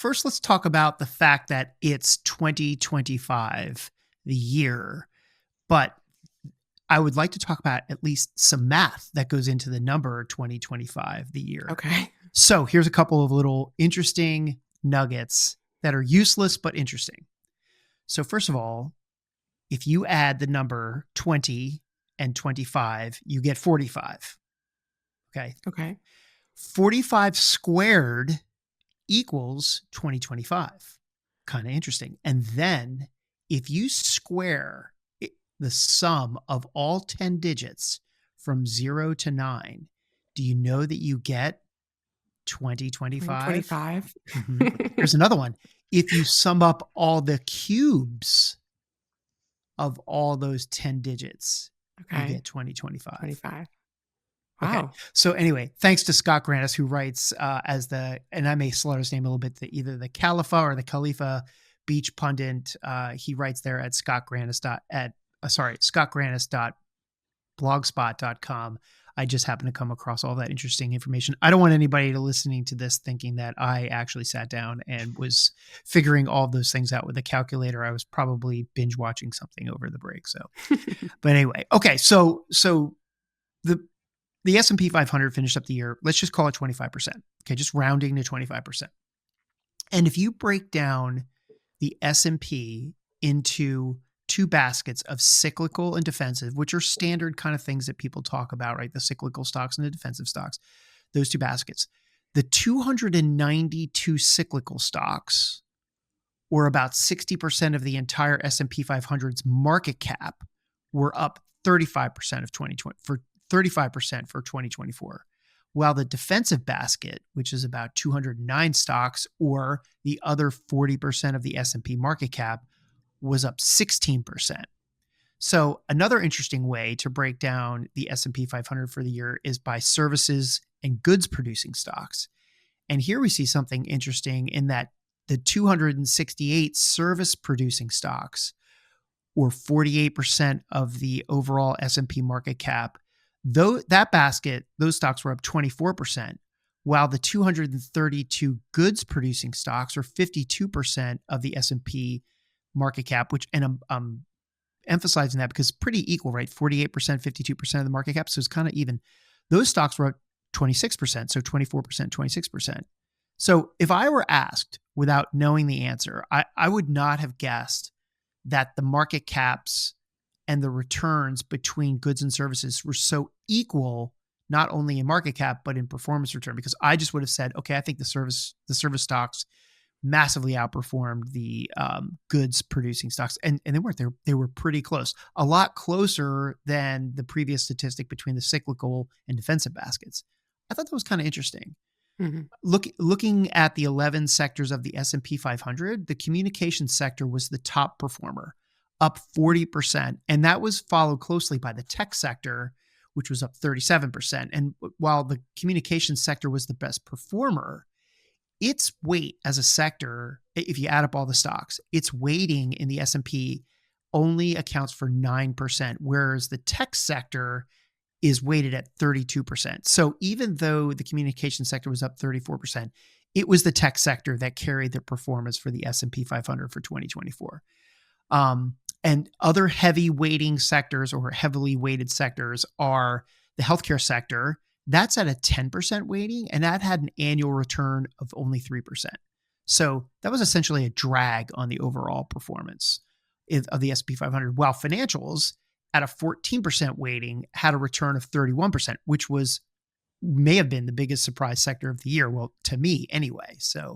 first let's talk about the fact that it's 2025, the year, but I would like to talk about at least some math that goes into the number 2025, the year. Okay. So here's a couple of little interesting nuggets that are useless but interesting. So first of all, if you add the number 20 and 25, you get 45. Okay. Okay. 45 squared equals 2025. Kind of interesting. And then if you square the sum of all 10 digits from 0 to 9, do you know that you get 2025? 25. Here's another one. If you sum up all the cubes of all those 10 digits, you get 2025. 25. Okay. Wow. So anyway, thanks to Scott Granis, who writes and I may slaughter his name a little bit, either the Khalifa or the Khalifa Beach Pundit. He writes there at scottgranis.blogspot.com. I just happened to come across all that interesting information. I don't want anybody to listening to this thinking that I actually sat down and was figuring all those things out with a calculator. I was probably binge watching something over the break. So, but anyway, okay. So the S&P 500 finished up the year. Let's just call it 25%. Okay. Just rounding to 25%. And if you break down the S&P into two baskets of cyclical and defensive, which are standard kind of things that people talk about, right? The cyclical stocks and the defensive stocks, those two baskets. The 292 cyclical stocks, or about 60% of the entire S&P 500's market cap, were up 35% for 2024. While the defensive basket, which is about 209 stocks, or the other 40% of the S&P market cap, was up 16%. So another interesting way to break down the S&P 500 for the year is by services and goods producing stocks. And here we see something interesting in that the 268 service producing stocks, or 48% of the overall S&P market cap, though that basket, those stocks were up 24%, while the 232 goods producing stocks, or 52% of the S&P market cap, and I'm emphasizing that because it's pretty equal, right? 48%, 52% of the market cap. So it's kind of even. Those stocks were up 26%. So 24%, 26%. So if I were asked without knowing the answer, I would not have guessed that the market caps and the returns between goods and services were so equal, not only in market cap, but in performance return, because I just would have said, okay, I think the service stocks massively outperformed the goods producing stocks. And they weren't. They were pretty close, a lot closer than the previous statistic between the cyclical and defensive baskets. I thought that was kind of interesting. Mm-hmm. Looking at the 11 sectors of the S&P 500, the communications sector was the top performer, up 40%. And that was followed closely by the tech sector, which was up 37%. And while the communications sector was the best performer, its weight as a sector, if you add up all the stocks, its weighting in the S&P only accounts for 9%, whereas the tech sector is weighted at 32%. So even though the communication sector was up 34%, it was the tech sector that carried the performance for the S&P 500 for 2024. And other heavy weighting sectors or heavily weighted sectors are the healthcare sector. That's at a 10% weighting, and that had an annual return of only 3%. So that was essentially a drag on the overall performance of the S&P 500, while financials at a 14% weighting had a return of 31%, which may have been the biggest surprise sector of the year. Well, to me anyway. So